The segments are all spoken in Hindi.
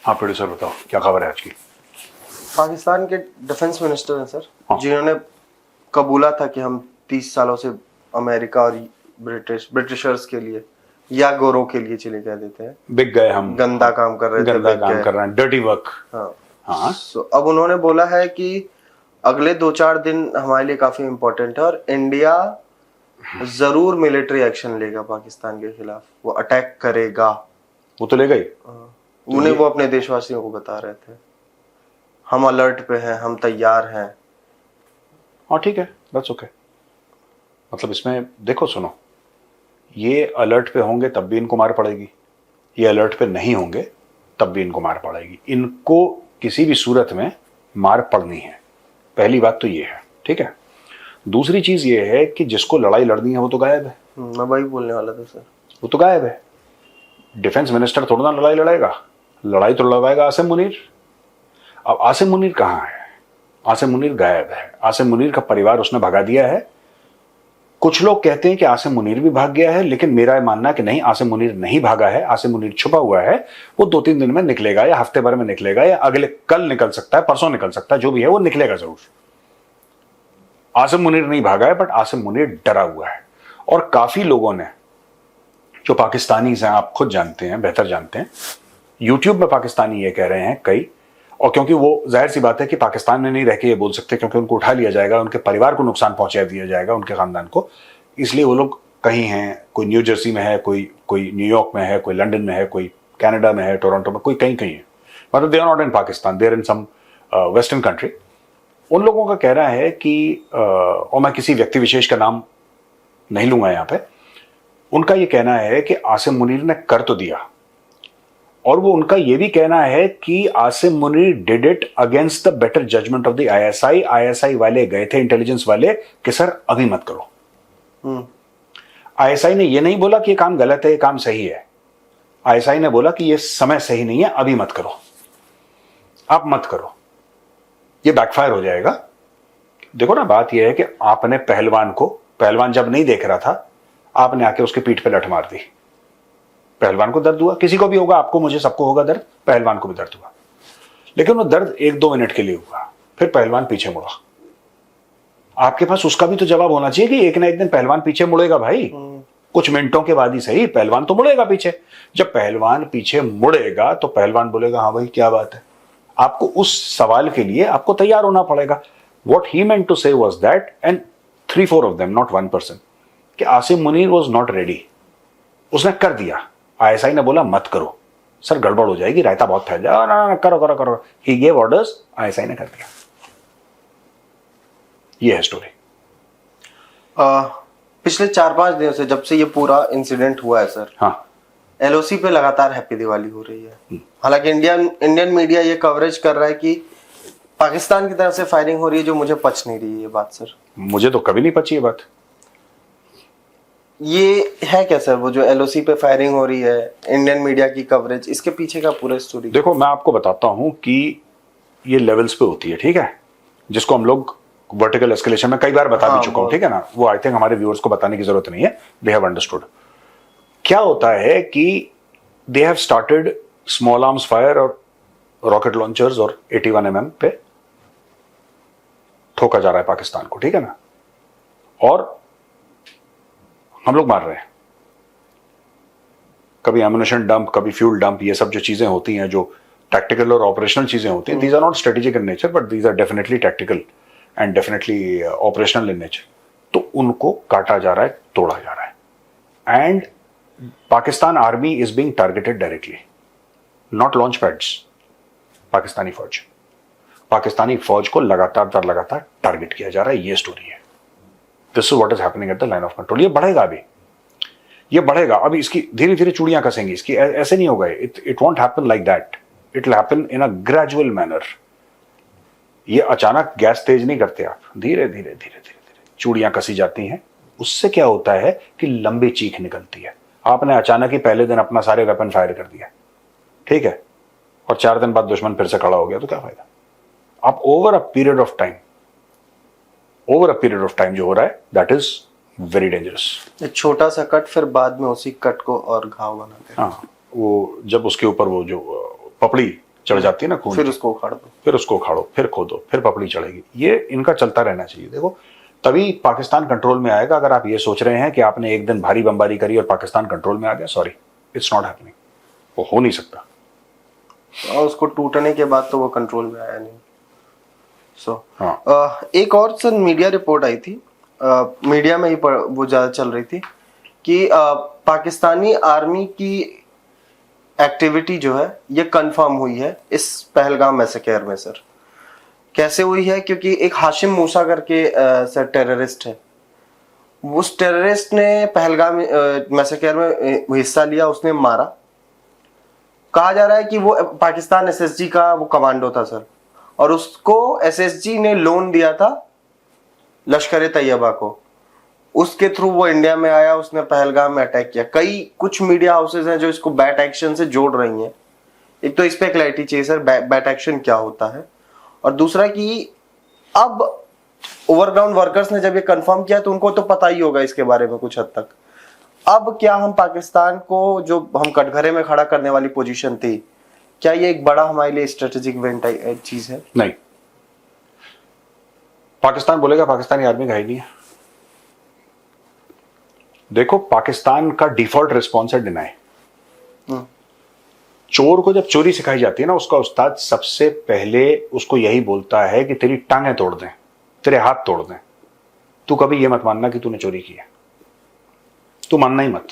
हाँ प्रोड्यूसर बताओ क्या खबर है आज की। पाकिस्तान के डिफेंस मिनिस्टर हैं सर, हाँ। जिन्होंने कबूला था कि हम 30 सालों से अमेरिका और ब्रिटिशर्स के लिए या गोरों के लिए चले कह देते हैं, बिक गए हम, गंदा काम कर रहे थे, गंदा बिक काम गए। कर रहे हैं, डर्टी वर्क। हाँ। हाँ अब उन्होंने बोला है कि अगले 2-4 दिन हमारे लिए काफी इम्पोर्टेंट है और इंडिया जरूर मिलिट्री एक्शन लेगा पाकिस्तान के खिलाफ, वो अटैक करेगा। वो तो ले गई। उन्हें वो अपने देशवासियों को बता रहे थे, हम अलर्ट पे हैं, हम तैयार हैं। हाँ ठीक है, दैट्स ओके। मतलब इसमें देखो सुनो, ये अलर्ट पे होंगे तब भी इनको मार पड़ेगी, ये अलर्ट पे नहीं होंगे तब भी इनको मार पड़ेगी। इनको किसी भी सूरत में मार पड़नी है, पहली बात तो ये है, ठीक है। दूसरी चीज ये है कि जिसको लड़ाई लड़नी है वो तो गायब है। मैं वही बोलने वाला था सर। वो तो गायब है। डिफेंस मिनिस्टर थोड़ा ना लड़ाई लड़ाएगा, लड़ाई तो लड़वाएगा आसिम मुनीर। अब आसिम मुनीर कहाँ है? आसिम मुनीर गायब है। आसिम मुनीर का परिवार उसने भगा दिया है। कुछ लोग कहते हैं कि आसिम मुनीर भी भाग गया है, लेकिन मेरा मानना है कि नहीं, आसिम मुनीर नहीं भागा है। आसिम मुनीर छुपा हुआ है। वो 2-3 दिन में निकलेगा या हफ्ते भर में निकलेगा या अगले कल निकल सकता है, परसों निकल सकता है, जो भी है वो निकलेगा जरूर। आसिम मुनीर नहीं भागा है, बट आसिम मुनीर डरा हुआ है। और काफी लोगों ने, जो पाकिस्तानी हैं, आप खुद जानते हैं, बेहतर जानते हैं, यूट्यूब में पाकिस्तानी ये कह रहे हैं कई, और क्योंकि वो जाहिर सी बात है कि पाकिस्तान में नहीं रह के ये बोल सकते, क्योंकि उनको उठा लिया जाएगा, उनके परिवार को नुकसान पहुंचा दिया जाएगा, उनके खानदान को, इसलिए वो लोग कहीं हैं, कोई न्यू जर्सी में है, कोई न्यूयॉर्क में है, कोई लंदन में है, कोई कनाडा में है, टोरंटो में, कोई कहीं कहीं है। मतलब they are not in Pakistan, they are in some western country. उन लोगों का कहना है कि और मैं किसी व्यक्ति विशेष का नाम नहीं लूंगा यहाँ पे, उनका ये कहना है कि आसिम मुनीर ने कर तो दिया, और वो उनका ये भी कहना है कि Asim Munir did it against the better judgment of the ISI. ISI वाले गए थे, इंटेलिजेंस वाले, कि सर अभी मत करो। आईएसआई ने ये नहीं बोला कि ये काम गलत है, ये काम सही है। आईएसआई ने बोला कि ये समय सही नहीं है, अभी मत करो, आप मत करो, ये बैकफायर हो जाएगा। देखो ना, बात यह है कि आपने पहलवान जब नहीं देख रहा था, आपने आके उसके पीठ पे लठ मार दी। पहलवान को दर्द हुआ, किसी को भी होगा, आपको, मुझे, सबको होगा दर्द, पहलवान को भी दर्द हुआ, लेकिन वो दर्द 1-2 मिनट के लिए हुआ, फिर पहलवान पीछे मुड़ा। आपके पास उसका भी तो जवाब होना चाहिए कि एक ना एक दिन पहलवान पीछे मुड़ेगा भाई, कुछ मिनटों के बाद ही सही, पहलवान तो मुड़ेगा पीछे। जब पहलवान पीछे मुड़ेगा तो पहलवान बोलेगा हाँ भाई क्या बात है। आपको उस सवाल के लिए आपको तैयार होना पड़ेगा। What he meant to say was that, and 3-4 of them, not 1 person, कि Asim Munir was not ready। उसने कर दिया, आईएसआई ने बोला मत करो, सर गड़बड़ हो जाएगी, रायता बहुत फैल जाएगा, ना ना करो करो करो। He gave orders, आईएसआई ने कर दिया। ये है स्टोरी। पिछले 4-5 दिनों से, जब से ये पूरा इंसिडेंट हुआ है सर, हाँ, एलओसी पे लगातार हैप्पी दिवाली हो रही है। हालांकि इंडियन मीडिया ये कवरेज कर रहा है कि पाकिस्तान की तरफ से फायरिंग हो रही है, जो मुझे पच नहीं रही है ये बात सर। मुझे तो कभी नहीं पची ये बात। ये है क्या सर, वो जो एलओसी पे फायरिंग हो रही है, इंडियन मीडिया की कवरेज, इसके पीछे का पूरा स्टोरी? देखो मैं आपको बताता हूं कि ये लेवल्स पे होती है, ठीक है, जिसको हम लोग वर्टिकल एस्केलेशन में कई बार बता भी चुका हूं, ठीक है ना। वो आई थिंक हमारे व्यूअर्स को बताने की जरूरत नहीं है, दे हैव अंडरस्टूड। क्या होता है कि they have started small arms fire और रॉकेट लॉन्चर्स और 81 mm पे ठोका जा रहा है पाकिस्तान को, ठीक है ना, और हम लोग मार रहे हैं। कभी एमुनिशन डंप, कभी फ्यूल डंप, ये सब जो चीजें होती हैं, जो टैक्टिकल और ऑपरेशनल चीजें होती हैं, these are not strategic in nature, but these are definitely tactical and definitely operational in nature. तो उनको काटा जा रहा है, तोड़ा जा रहा है, and Pakistan army is being targeted directly, not launch pads. Pakistani फौज को लगातार टारगेट किया जा रहा है। ये स्टोरी है। This is what is happening at the line of control. ये बढ़ेगा अभी, ये बढ़ेगा अभी, इसकी धीरे धीरे चूड़ियां कसेंगी इसकी, ऐसे नहीं होगा। It won't happen like that, it will happen in a gradual manner. ये अचानक गैस तेज नहीं करते आप, धीरे धीरे धीरे धीरे धीरे चूड़ियां कसी जाती हैं। उससे क्या होता है कि लंबी चीख निकलती है। आपने अचानक ही पहले दिन अपना सारे वेपन फायर कर दिया, ठीक है, और 4 दिन बाद दुश्मन फिर से खड़ा हो गया, तो क्या फायदा। आप over a period of time जो हो रहा है, दैट इज वेरी डेंजरस। एक छोटा सा कट, फिर बाद में उसी कट को और घाव बनाते हैं। हाँ, वो जब उसके ऊपर वो जो पपड़ी चढ़ जाती है ना खून फिर की, उसको उखाड़ दो, फिर उसको उखाड़ो, फिर खोदो, फिर पपड़ी चढ़ेगी। ये इनका चलता रहना चाहिए। देखो तभी पाकिस्तान कंट्रोल में आएगा। अगर आप ये सोच रहे हैं कि आपने एक दिन भारी बमबारी करी और पाकिस्तान कंट्रोल में आ गया, सॉरी, इट्स नॉट हैपनिंग, वो हो नहीं सकता। और उसको टूटने के बाद तो वो कंट्रोल में आया नहीं। हाँ। एक और सर मीडिया रिपोर्ट आई थी, मीडिया में ही वो ज्यादा चल रही थी कि पाकिस्तानी आर्मी की एक्टिविटी जो है ये कंफर्म हुई है इस पहलगाम मैसेकर में। सर कैसे हुई है? क्योंकि एक हाशिम मूसा करके सर टेररिस्ट है, उस टेररिस्ट ने पहलगाम मैसेकर में हिस्सा लिया, उसने मारा। कहा जा रहा है कि वो पाकिस्तान एसएसजी का वो कमांडो था सर, और उसको एसएसजी ने लोन दिया था लश्कर तैयबा को, उसके थ्रू वो इंडिया में आया, उसने पहलगाम में अटैक किया। कुछ मीडिया हाउसेज हैं जो इसको बैट एक्शन से जोड़ रही हैं। एक तो इस पे क्लैरिटी चाहिए सर, बैट एक्शन क्या होता है, और दूसरा कि अब ओवरग्राउंड वर्कर्स ने जब ये कंफर्म किया तो उनको तो पता ही होगा इसके बारे में कुछ हद तक। अब क्या हम पाकिस्तान को, जो हम कटघरे में खड़ा करने वाली पोजीशन थी, क्या ये एक बड़ा हमारे लिए स्ट्रेटेजिक चीज है? नहीं, पाकिस्तान बोलेगा पाकिस्तानी आर्मी का ही नहीं है। देखो पाकिस्तान का डिफॉल्ट रिस्पॉन्स है डिनाई। चोर को जब चोरी सिखाई जाती है ना, उसका उस्ताद सबसे पहले उसको यही बोलता है कि तेरी टांगें तोड़ दें, तेरे हाथ तोड़ दें, तू कभी यह मत मानना कि तूने चोरी की है, तू मानना ही मत।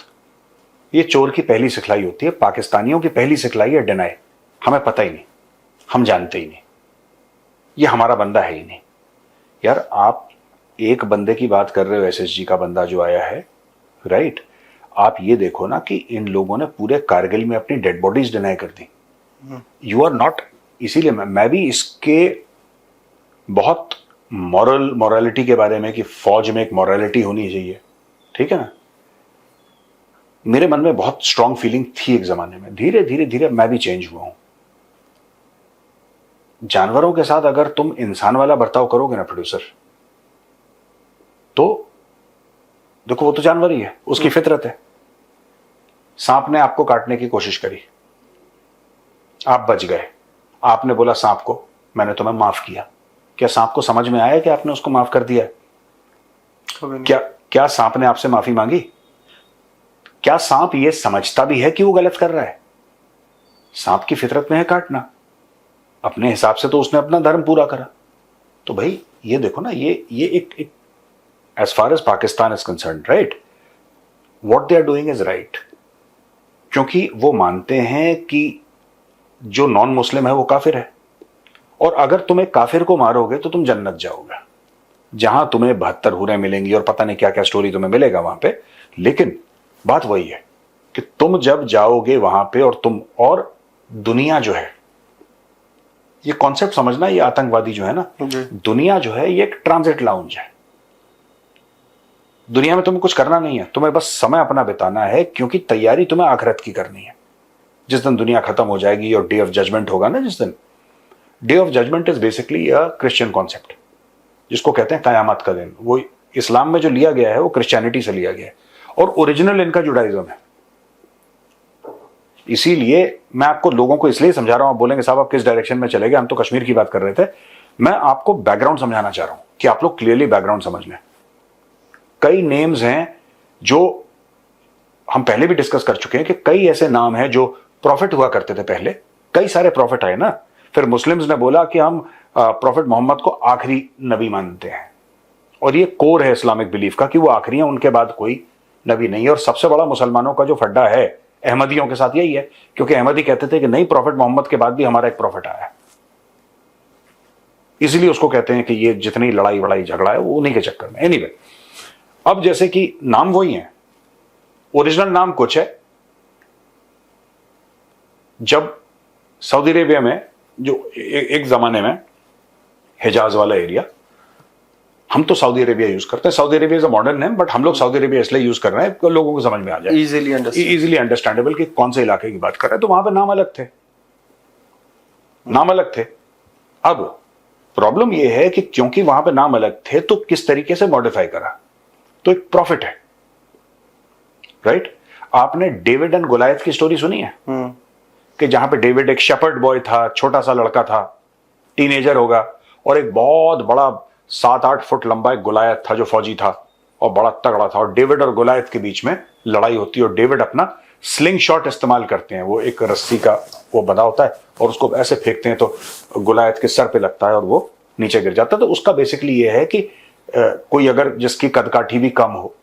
ये चोर की पहली सिखलाई होती है। पाकिस्तानियों की पहली सिखलाई है डिनाई, हमें पता ही नहीं, हम जानते ही नहीं, ये हमारा बंदा है ही नहीं। यार आप एक बंदे की बात कर रहे हो, एसएसजी का बंदा जो आया है, राइट? आप ये देखो ना कि इन लोगों ने पूरे कारगिल में अपनी डेड बॉडीज डिनाई कर दी। यू आर नॉट, इसीलिए मैं भी इसके बहुत मॉरलिटी के बारे में कि फौज में एक मॉरलिटी होनी चाहिए, ठीक है ना, मेरे मन में बहुत स्ट्रांग फीलिंग थी एक जमाने में। धीरे धीरे धीरे मैं भी चेंज हुआ हूं। जानवरों के साथ अगर तुम इंसान वाला बर्ताव करोगे ना प्रोड्यूसर, तो देखो वो तो जानवर ही है, उसकी फितरत है। सांप ने आपको काटने की कोशिश करी, आप बच गए, आपने बोला सांप को मैंने तुम्हें माफ किया। क्या सांप को समझ में आया कि आपने उसको माफ कर दिया है? क्या सांप ने आपसे माफी मांगी? क्या सांप ये समझता भी है कि वो गलत कर रहा है? सांप की फितरत में है काटना, अपने हिसाब से तो उसने अपना धर्म पूरा करा। तो भाई ये देखो ना, ये एक as far as Pakistan is concerned, right, what they are doing is right, क्योंकि वो मानते हैं कि जो नॉन मुस्लिम है वो काफिर है, और अगर तुम एक काफिर को मारोगे तो तुम जन्नत जाओगे, जहां तुम्हें 72 हूरें मिलेंगी और पता नहीं क्या क्या स्टोरी तुम्हें मिलेगा वहां पे। लेकिन बात वही है कि तुम जब जाओगे वहां पे, और तुम और दुनिया जो है, ये कॉन्सेप्ट समझना, ये आतंकवादी जो है ना, दुनिया जो है ये एक ट्रांजिट लाउंज है। दुनिया में तुम्हें कुछ करना नहीं है, तुम्हें बस समय अपना बिताना है, क्योंकि तैयारी तुम्हें आखिरत की करनी है। जिस दिन दुनिया खत्म हो जाएगी और डे ऑफ जजमेंट होगा ना, जिस दिन, day of judgment is basically a Christian concept, जिसको कहते हैं कयामत का दिन। वो इस्लाम में जो लिया गया है वो क्रिश्चियनिटी से लिया गया है, और ओरिजिनल इनका जुडाइज्म है। इसीलिए मैं आपको लोगों को इसलिए समझा रहा हूं। आप बोलेंगे साहब आप किस डायरेक्शन में चले गए, हम तो कश्मीर की बात कर रहे थे। मैं आपको बैकग्राउंड समझाना चाह रहा हूं कि आप लोग क्लियरली बैकग्राउंड समझ लें। कई नेम्स हैं जो हम पहले भी डिस्कस कर चुके हैं कि कई ऐसे नाम हैं जो प्रॉफिट हुआ करते थे पहले। कई सारे प्रॉफिट आए ना, फिर मुस्लिम्स ने बोला कि हम प्रॉफिट मोहम्मद को आखिरी नबी मानते हैं, और ये कोर है इस्लामिक बिलीफ का कि वो आखिरी हैं, उनके बाद कोई नबी नहीं है। और सबसे बड़ा मुसलमानों का जो फड्डा है अहमदियों के साथ यही है, क्योंकि अहमदी कहते थे कि नहीं, प्रॉफिट मोहम्मद के बाद भी हमारा एक प्रॉफिट आया है। इसलिए उसको कहते हैं कि ये जितनी लड़ाई वड़ाई झगड़ा है वो उन्हीं के चक्कर में। एनीवे, अब जैसे कि नाम वही है, ओरिजिनल नाम कुछ है। जब सऊदी अरेबिया में जो एक जमाने में हिजाज वाला एरिया, हम तो सऊदी अरेबिया यूज करते हैं, Saudi Arabia is a modern name, but हम लोग सऊदी अरेबिया इसलिए यूज कर रहे हैं कि लोगों को समझ में आ जाए, इजीली अंडरस्टैंडेबल कि कौन से इलाके की बात कर रहे हैं। तो वहां पे नाम अलग थे, नाम अलग थे। अब प्रॉब्लम यह है कि क्योंकि वहां पे नाम अलग थे, तो किस तरीके से मॉडिफाई करा, तो एक प्रॉफिट है, राइट? आपने डेविड एंड गोलायत की स्टोरी सुनी है कि जहां पे डेविड एक शेपर्ड बॉय था, छोटा सा लड़का था, टीनेजर होगा, और एक बहुत बड़ा 7-8 फुट लंबा एक गुलायत था जो फौजी था और बड़ा तगड़ा था, और डेविड और गुलायत के बीच में लड़ाई होती है और डेविड अपना स्लिंग शॉट इस्तेमाल करते हैं। वो एक रस्सी का वो बंधा होता है और उसको ऐसे फेंकते हैं तो गुलायत के सर पे लगता है और वो नीचे गिर जाता है। तो उसका बेसिकली ये है कि कोई अगर जिसकी कदकाठी भी कम हो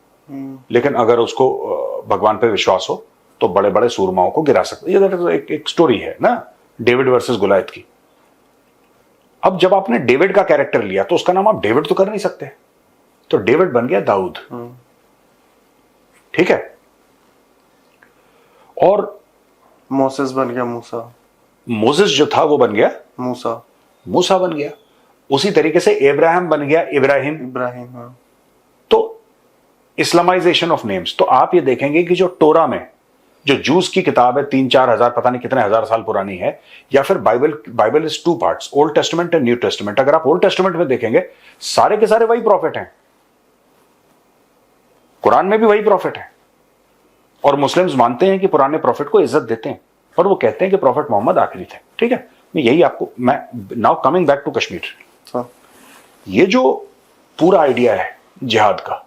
लेकिन अगर उसको भगवान पे विश्वास हो तो बड़े बड़े सूरमाओं को गिरा सकते। ये एक स्टोरी है ना, डेविड वर्सेस गुलायत की। अब जब आपने डेविड का कैरेक्टर लिया तो उसका नाम आप डेविड तो कर नहीं सकते, तो डेविड बन गया दाऊद। ठीक है, और मोसेस बन गया मूसा, मोसेस जो था वो बन गया मूसा, मूसा बन गया। उसी तरीके से इब्राहिम बन गया इब्राहिम। इब्राहिम, हाँ। तो इस्लामाइजेशन ऑफ नेम्स। तो आप ये देखेंगे कि जो टोरा में जो जूस की किताब है 3-4 हजार पता नहीं कितने हजार साल पुरानी है, या फिर Bible is 2 parts, old testament and new testament. अगर आप ओल्ड टेस्टामेंट में देखेंगे सारे के सारे वही प्रॉफिट हैं, कुरान में भी वही प्रॉफिट है, और मुस्लिम्स मानते हैं कि पुराने प्रॉफिट को इज्जत देते हैं और वो कहते हैं कि प्रॉफिट मोहम्मद आखिरी थे। ठीक है, मैं यही आपको, मैं now coming back to Kashmir, ये जो पूरा आइडिया है जिहाद का,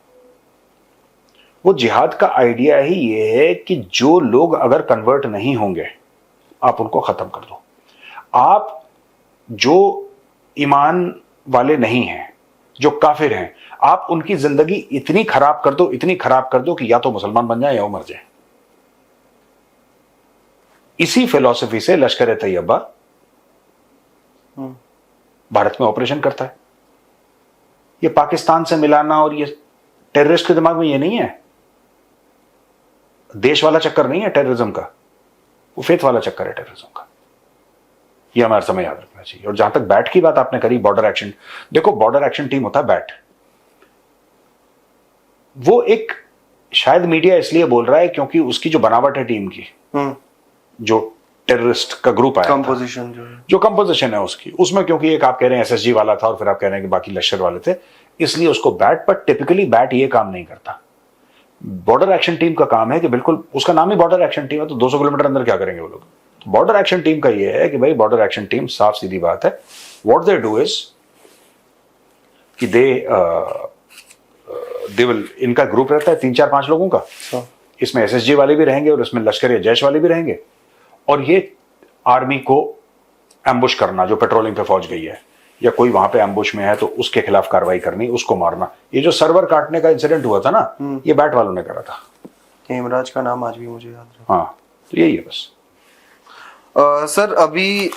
वो जिहाद का आइडिया ही ये है कि जो लोग अगर कन्वर्ट नहीं होंगे आप उनको खत्म कर दो। आप जो ईमान वाले नहीं हैं, जो काफिर हैं, आप उनकी जिंदगी इतनी खराब कर दो, इतनी खराब कर दो कि या तो मुसलमान बन जाए या वो मर जाए। इसी फिलॉसफी से लश्कर तैयबा भारत में ऑपरेशन करता है। ये पाकिस्तान से मिलाना और ये टेररिस्ट के दिमाग में ये नहीं है, देश वाला चक्कर नहीं है टेररिज्म का, वो फेथ वाला चक्कर है टेररिज्म का। ये हमारे समय याद रखना चाहिए। और जहां तक बैट की बात आपने करी, बॉर्डर एक्शन, देखो बॉर्डर एक्शन टीम होता है बैट, वो एक शायद मीडिया इसलिए बोल रहा है क्योंकि उसकी जो बनावट है टीम की, जो टेररिस्ट का ग्रुप आया कंपोजिशन जो कंपोजिशन है उसकी, उसमें क्योंकि एक आप कह रहे हैं एसएसजी वाला था और फिर आप कह रहे हैं कि बाकी लश्कर वाले थे, इसलिए उसको बैट, पर टिपिकली बैट ये काम नहीं करता। बॉर्डर एक्शन टीम का काम है कि बिल्कुल, उसका नाम ही बॉर्डर एक्शन टीम है, तो 200 किलोमीटर अंदर क्या करेंगे वो लोग। बॉर्डर एक्शन टीम का ये है कि भाई बॉर्डर एक्शन टीम, साफ सीधी बात है, व्हाट दे डू इज कि दे विल, इनका ग्रुप रहता है 3-4-5 लोगों का, इसमें एसएसजी वाले भी रहेंगे और इसमें लश्कर या जैश वाले भी रहेंगे, और ये आर्मी को एम्बुश करना, जो पेट्रोलिंग पे फौज गई है या कोई वहां पे एम्बुश में है तो उसके खिलाफ कार्रवाई करनी, उसको मारना। ये जो सर्वर काटने का इंसिडेंट हुआ था ना, ये बैट वालों ने करा था। हेमराज का नाम आज भी मुझे याद है। हाँ, तो यही है बस। सर अभी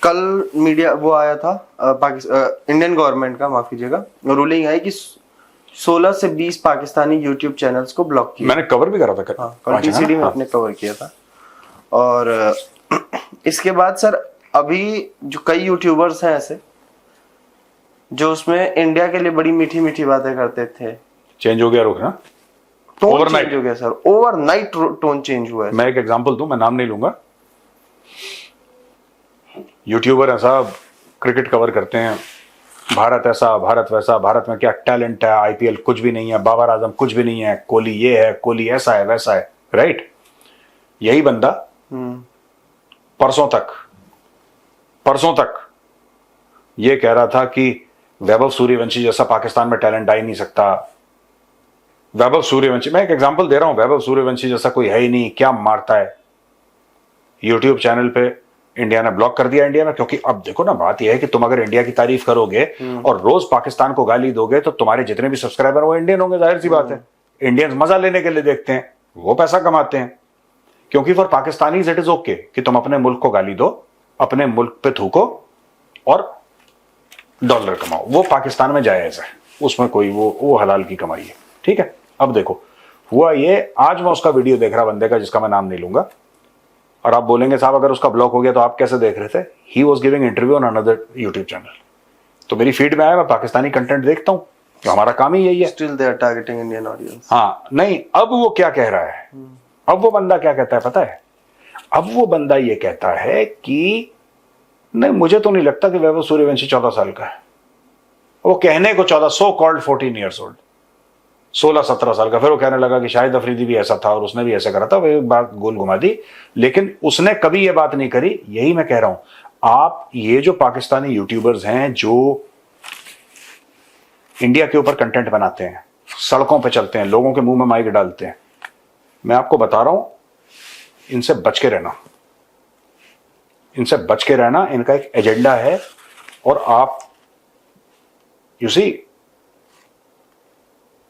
कल मीडिया वो आया था, इंडियन गवर्नमेंट का, माफ कीजिएगा, रूलिंग आई कि 16 से 20 पाकिस्तानी यूट्यूब चैनल्स को ब्लॉक किया। मैंने कवर भी करा था, कल टीसीडी में आपने कवर किया था। और इसके बाद सर अभी जो कई यूट्यूबर्स हैं ऐसे जो उसमें इंडिया के लिए बड़ी मीठी मीठी बातें करते थे, चेंज हो गया रुख ना, टोन चेंज हो गया सर, ओवरनाइट टोन चेंज हुआ है। मैं एक एग्जांपल दूं, मैं नाम नहीं लूंगा, यूट्यूबर ऐसा क्रिकेट कवर करते हैं, भारत ऐसा, भारत वैसा, भारत में क्या टैलेंट है, आईपीएल कुछ भी नहीं है, बाबर आजम कुछ भी नहीं है, कोहली ये है, कोहली ऐसा है वैसा है, राइट। यही बंदा परसों तक ये कह रहा था कि वैभव सूर्यवंशी जैसा पाकिस्तान में टैलेंट आ ही नहीं सकता। वैभव सूर्यवंशी, मैं एक एग्जांपल दे रहा हूं, वैभव सूर्यवंशी जैसा कोई है ही नहीं, क्या मारता है। यूट्यूब चैनल पे इंडिया ने ब्लॉक कर दिया इंडिया में, क्योंकि अब देखो ना, बात यह है कि तुम अगर इंडिया की तारीफ करोगे और रोज पाकिस्तान को गाली दोगे तो तुम्हारे जितने भी सब्सक्राइबर वो इंडियन होंगे, जाहिर सी बात है। इंडियंस मजा लेने के लिए देखते हैं, वो पैसा कमाते हैं, क्योंकि for Pakistanis it is okay कि तुम अपने मुल्क को गाली दो, अपने मुल्क पे थूको और डॉलर कमाओ, वो पाकिस्तान में जायज है, उसमें कोई वो हलाल की कमाई है। ठीक है, अब देखो हुआ ये, आज मैं उसका वीडियो देख रहा बंदे का जिसका मैं नाम नहीं लूंगा, और आप बोलेंगे साहब अगर उसका ब्लॉक हो गया तो आप कैसे देख रहे थे। He was giving interview on another YouTube channel, तो मेरी फीड में आया, मैं पाकिस्तानी कंटेंट देखता हूं, तो हमारा काम ही यही है। Still they are targeting Indian audience. हाँ, नहीं, अब वो क्या कह रहा है, अब वो बंदा क्या कहता है पता है, अब वो बंदा ये कहता है कि नहीं, मुझे तो नहीं लगता कि वैभव सूर्यवंशी 14 साल का है। वो कहने को 14, सो कॉल्ड 14 ईयर्स ओल्ड, 16-17 साल का। फिर वो कहने लगा कि शाहिद अफरीदी भी ऐसा था और उसने भी ऐसा करा था, वो एक बात गोल घुमा दी, लेकिन उसने कभी ये बात नहीं करी। यही मैं कह रहा हूं, आप ये जो पाकिस्तानी यूट्यूबर्स हैं जो इंडिया के ऊपर कंटेंट बनाते हैं, सड़कों पे चलते हैं, लोगों के मुंह में माइक डालते हैं, मैं आपको बता रहा हूं, इनसे बच के रहना, इनसे बच के रहना। इनका एक एजेंडा है और आप you see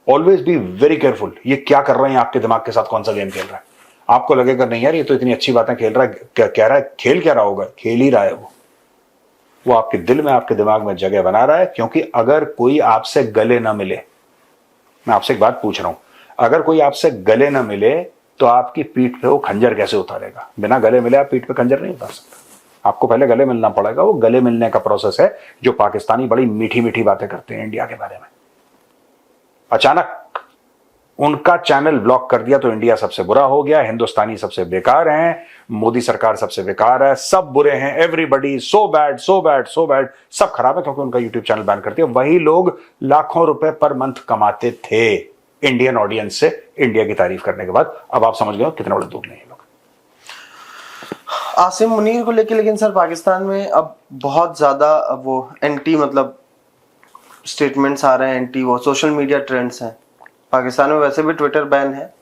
always be very careful. ये क्या कर रहे हैं, आपके दिमाग के साथ कौन सा गेम खेल रहा है। आपको लगेगा नहीं यार ये तो इतनी अच्छी बातें खेल रहा है, कह रहा है, खेल क्या रहा होगा, खेल ही रहा है वो आपके दिल में, आपके दिमाग में जगह बना रहा है। क्योंकि अगर कोई आपसे गले ना मिले, मैं आपसे एक बात पूछ रहा हूं, अगर कोई आपसे गले ना मिले तो आपकी पीठ पे वो खंजर कैसे उतारेगा। बिना गले मिले आप पीठ पे खंजर नहीं उतार सकते, आपको पहले गले मिलना पड़ेगा। वो गले मिलने का प्रोसेस है जो पाकिस्तानी बड़ी मीठी मीठी बातें करते हैं इंडिया के बारे में। अचानक उनका चैनल ब्लॉक कर दिया तो इंडिया सबसे बुरा हो गया, हिंदुस्तानी सबसे बेकार हैं, मोदी सरकार सबसे बेकार है, सब बुरे हैं, everybody so bad so bad so bad, सब खराब है क्योंकि उनका यूट्यूब चैनल बैन कर दिया। वही लोग लाखों रुपए पर मंथ कमाते थे इंडियन ऑडियंस से इंडिया की तारीफ करने के बाद। अब आप समझ गए कितने बड़े दूर नहीं है लोग। आसिम मुनीर को लेके लेकिन सर पाकिस्तान में अब बहुत ज्यादा वो एंटी मतलब स्टेटमेंट्स आ रहे हैं, एंटी वो सोशल मीडिया ट्रेंड्स हैं। पाकिस्तान में वैसे भी ट्विटर बैन है,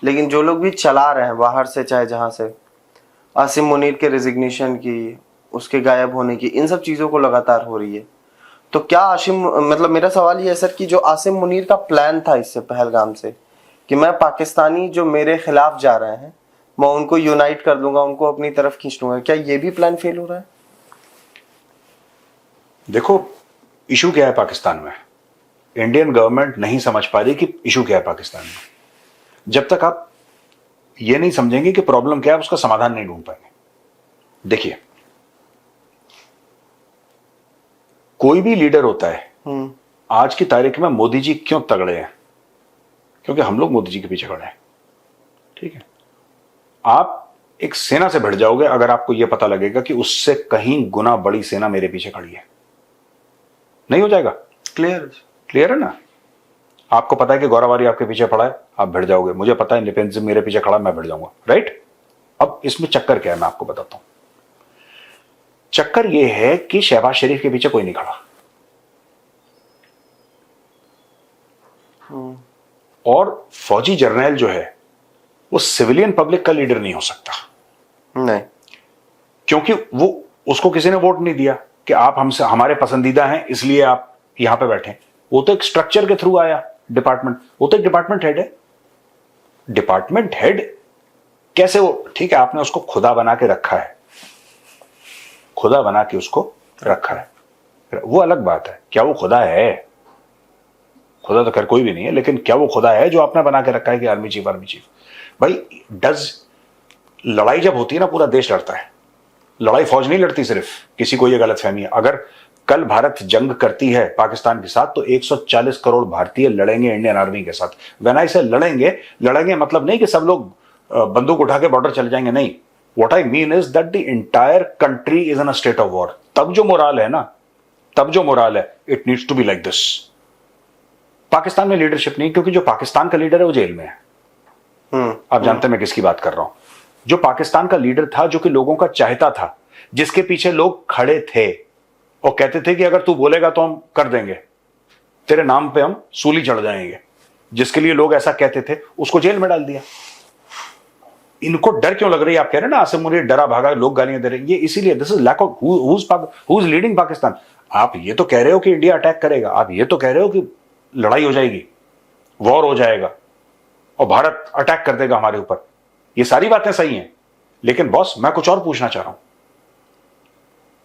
लेकिन जो लोग भी चला रहे हैं बाहर से चाहे जहां से, आसिम मुनीर के रेजिग्नेशन की, उसके गायब होने की, इन सब चीजों को लगातार हो रही है। तो क्या आसिम मतलब मेरा सवाल ये है सर कि जो आसिम मुनीर का प्लान था इससे पहलगाम से कि मैं पाकिस्तानी जो मेरे खिलाफ जा रहे हैं मैं उनको यूनाइट कर दूंगा, उनको अपनी तरफ खींच लूंगा, क्या ये भी प्लान फेल हो रहा है? देखो इशू क्या है पाकिस्तान में, इंडियन गवर्नमेंट नहीं समझ पा रही कि इशू क्या है पाकिस्तान में। जब तक आप ये नहीं समझेंगे कि प्रॉब्लम क्या है, उसका समाधान नहीं ढूंढ पाएंगे। देखिए कोई भी लीडर होता है, आज की तारीख में मोदी जी क्यों तगड़े हैं, क्योंकि हम लोग मोदी जी के पीछे खड़े हैं। ठीक है, आप एक सेना से भिड़ जाओगे अगर आपको यह पता लगेगा कि उससे कहीं गुना बड़ी सेना मेरे पीछे खड़ी है। नहीं हो जाएगा? क्लियर है ना? आपको पता है कि गौरवारी आपके पीछे पड़ा है, आप भिड़ जाओगे। मुझे पता है इंडिपेंडेंस मेरे पीछे खड़ा, मैं भिड़ जाऊंगा। राइट? अब इसमें चक्कर क्या है मैं आपको बताता हूं। चक्कर यह है कि शहबाज शरीफ के पीछे कोई नहीं खड़ा, और फौजी जर्नैल जो है वो सिविलियन पब्लिक का लीडर नहीं हो सकता। नहीं, क्योंकि वो उसको किसी ने वोट नहीं दिया कि आप हमसे हमारे पसंदीदा हैं इसलिए आप यहां पे बैठे। वो तो एक स्ट्रक्चर के थ्रू आया डिपार्टमेंट, वो तो एक डिपार्टमेंट हेड है। डिपार्टमेंट हेड कैसे वो, ठीक है आपने उसको खुदा बना के रखा है, खुदा बना के उसको रखा है, वो अलग बात है। क्या वो खुदा है? खुदा तो खैर कोई भी नहीं है, लेकिन क्या वो खुदा है जो आपने बना के रखा है कि आर्मी चीफ आर्मी चीफ? भाई लड़ाई जब होती है ना पूरा देश लड़ता है, लड़ाई फौज नहीं लड़ती सिर्फ। किसी को यह गलत फहमी है, अगर कल भारत जंग करती है पाकिस्तान के साथ तो 140 करोड़ भारतीय लड़ेंगे इंडियन आर्मी के साथ। व्हेन आई से लड़ेंगे मतलब नहीं कि सब लोग बंदूक उठा के बॉर्डर चले जाएंगे, नहीं। What I mean is that the entire country is in a state of war. तब जो मोराल है ना, तब जो मोराल है, it needs to be like this. Pakistan में लीडरशिप नहीं, क्योंकि जो पाकिस्तान का लीडर है वो जेल में है। आप जानते हैं मैं किसकी बात कर रहा हूं। जो पाकिस्तान का लीडर था, जो कि लोगों का चाहता था, जिसके पीछे लोग खड़े थे और कहते थे कि अगर तू बोलेगा तो हम कर देंगे, तेरे नाम पे हम सूली चढ़ जाएंगे, जिसके लिए लोग ऐसा कहते थे, उसको जेल में डाल दिया। इनको डर क्यों लग रही है? आप कह रहे हैं ना आसिम मुनीर डरा भागा, लोग गालियां दे रहे हैं, ये इसीलिए this is lack of who is leading Pakistan. आप ये तो कह रहे हो कि इंडिया अटैक करेगा, आप ये तो कह रहे हो कि लड़ाई हो जाएगी, वॉर हो जाएगा और भारत अटैक कर देगा हमारे ऊपर। ये सारी बातें सही हैं, लेकिन बॉस मैं कुछ और पूछना चाह रहा हूं।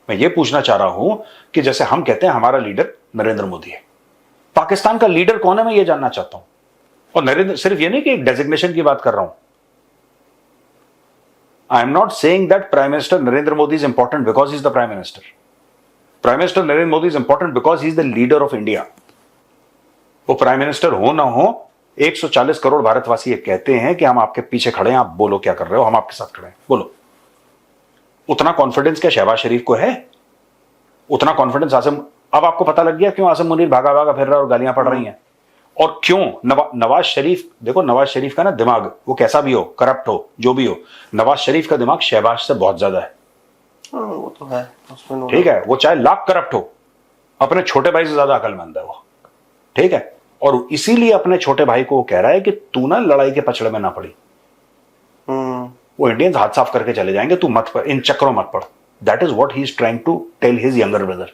मैं ये पूछना चाह रहा हूं कि जैसे हम कहते हैं हमारा लीडर नरेंद्र मोदी है, पाकिस्तान का लीडर कौन है मैं ये जानना चाहता हूं। और नरेंद्र सिर्फ ये नहीं कि एक डेजिग्नेशन की बात कर रहा हूं। I am not saying that prime minister Narendra Modi is important because he is the prime minister. Prime minister Narendra Modi is important because he is the leader of India. वो प्राइम मिनिस्टर हो ना हो, 140 करोड़ भारतवासी ये कहते हैं कि हम आपके पीछे खड़े हैं, आप बोलो क्या कर रहे हो, हम आपके साथ खड़े हैं, बोलो। उतना कॉन्फिडेंस क्या शहबाज शरीफ को है? उतना कॉन्फिडेंस आसिम, अब आपको पता लग गया क्यों आसिम मुनीर भागा भागा फिर रहा है और गालियां पड़ रही हैं। और क्यों? नवाज शरीफ, देखो नवाज शरीफ का ना दिमाग, वो कैसा भी हो, करप्ट हो, जो भी हो, नवाज शरीफ का दिमाग शहबाज से बहुत ज्यादा है। वो तो है, उसमें ठीक है, वो चाहे लाख करप्ट हो, अपने छोटे भाई से ज्यादा अकलमंद है वो। ठीक है, और इसीलिए अपने छोटे भाई को वो कह रहा है कि तू ना लड़ाई के पछड़े में ना पड़ी। वो इंडियंस हाथ साफ करके चले जाएंगे, तू मत पड़, इन चक्रों मत पड़। That is what he is trying to tell his younger brother,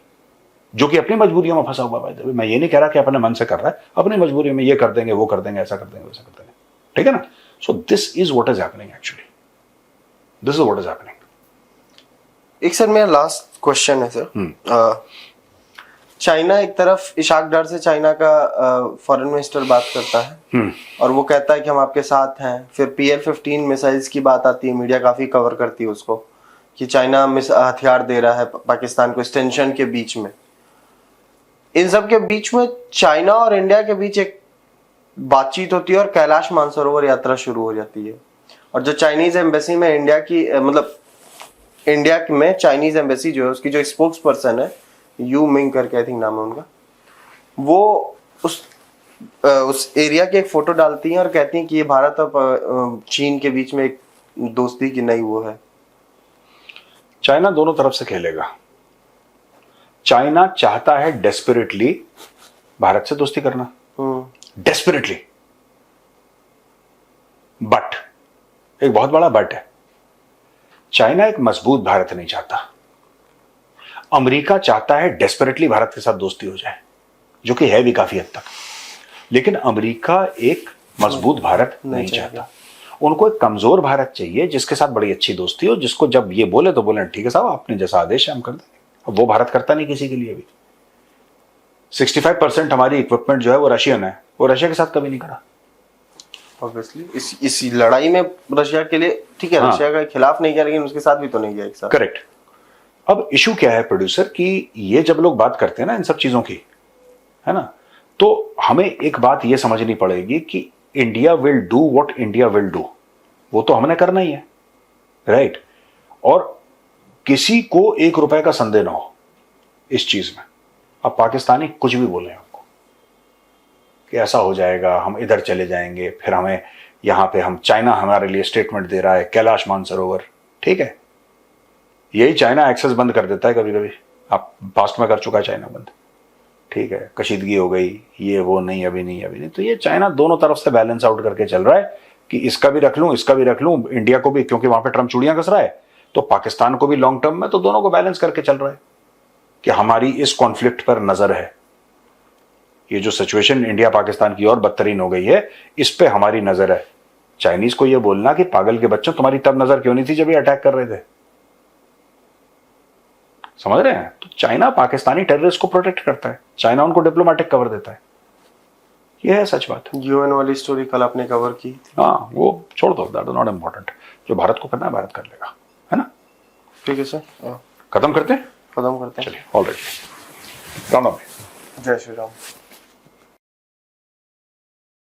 जो कि अपनी मजबूरियों में फंसा हुआ है। मैं ये नहीं कह रहा कि अपने मन से कर रहा है, अपनी मजबूरी में ये कर देंगे, वो कर देंगे, ऐसा कर देंगे, वैसा कर देंगे। ठीक है ना? So this is what is happening actually, this is what is happening. एक सर मेरा लास्ट क्वेश्चन है सर, चाइना एक तरफ इशाक डार से चाइना का फॉरेन मिनिस्टर बात करता है और वो कहता है कि हम आपके साथ हैं। फिर PL-15 मिसाइल्स की बात आती है, मीडिया काफी कवर करती है उसको कि चाइना हथियार दे रहा है पाकिस्तान को इस टेंशन के बीच में। इन सब के बीच में चाइना और इंडिया के बीच एक बातचीत होती है और कैलाश मानसरोवर यात्रा शुरू हो जाती है। और जो चाइनीज एम्बेसी में इंडिया की मतलब इंडिया में चाइनीज एम्बेसी जो है उसकी जो स्पोक्स पर्सन है, यू मिंग करके आई थिंक नाम है उनका, वो उस एरिया की एक फोटो डालती हैं और कहती हैं कि ये भारत और चीन के बीच में एक दोस्ती की नई वो है। चाइना दोनों तरफ से खेलेगा। चाइना चाहता है डेस्परेटली भारत से दोस्ती करना, डेस्परेटली, बट एक बहुत बड़ा बट है, चाइना एक मजबूत भारत नहीं चाहता। अमेरिका चाहता है डेस्परेटली भारत के साथ दोस्ती हो जाए, जो कि है भी काफी हद तक, लेकिन अमेरिका एक मजबूत भारत नहीं चाहता। उनको एक कमजोर भारत चाहिए जिसके साथ बड़ी अच्छी दोस्ती हो, जिसको जब ये बोले तो बोले ठीक है साहब, आपने जैसा आदेश है हम कर देंगे। अब वो भारत करता नहीं किसी के लिए भी। 65% हमारी इक्विपमेंट जो है वो रशियन है, वो रशिया के साथ कभी नहीं करा। ऑब्वियसली इस लड़ाई में रशिया के लिए ठीक है, रशिया के खिलाफ नहीं किया, लेकिन उसके साथ भी तो नहीं गया एक साथ। करेक्ट। अब इशू क्या है प्रोड्यूसर, कि ये जब लोग बात करते हैं ना इन सब चीजों की, है ना, तो हमें एक बात ये समझनी पड़ेगी कि India will do what India will do, वो तो हमने करना ही है, राइट। और किसी को 1 रुपए का संदेह ना हो इस चीज में। अब पाकिस्तानी कुछ भी बोले हमको कि ऐसा हो जाएगा, हम इधर चले जाएंगे, फिर हमें यहां पे हम चाइना हमारे लिए स्टेटमेंट दे रहा है, कैलाश मानसरोवर, ठीक है, यही चाइना एक्सेस बंद कर देता है कभी कभी। आप पास्ट में कर चुका है चाइना बंद, ठीक है, कशीदगी हो गई, ये वो, नहीं अभी नहीं अभी नहीं। तो ये चाइना दोनों तरफ से बैलेंस आउट करके चल रहा है कि इसका भी रख लूं, इसका भी रख लूं, इंडिया को भी, क्योंकि वहां पे ट्रम्प चूड़ियां कस रहा है, तो पाकिस्तान को भी लॉन्ग टर्म में, तो दोनों को बैलेंस करके चल रहा है कि हमारी इस कॉन्फ्लिक्ट पर नजर है। ये जो सिचुएशन इंडिया पाकिस्तान की और बदतरीन हो गई है, इस पे हमारी नजर है। चाइनीज को यह बोलना कि पागल के बच्चों तुम्हारी तब नजर क्यों नहीं थी जब ये अटैक कर रहे थे, समझ रहे हैं? तो चाइना पाकिस्तानी टेररिस्ट को प्रोटेक्ट करता है, चाइना उनको डिप्लोमेटिक कवर देता है, ये है सच बात। यूएन वाली स्टोरी कल आपने कवर की थी। हाँ, वो छोड़ दो, दैट इज नॉट इम्पोर्टेंट। जो भारत को करना है भारत कर लेगा, है ना? ठीक है सर, खत्म करते हैं। खत्म करते हैं। चलिए, ऑलराइट, राम राम। जय श्री राम।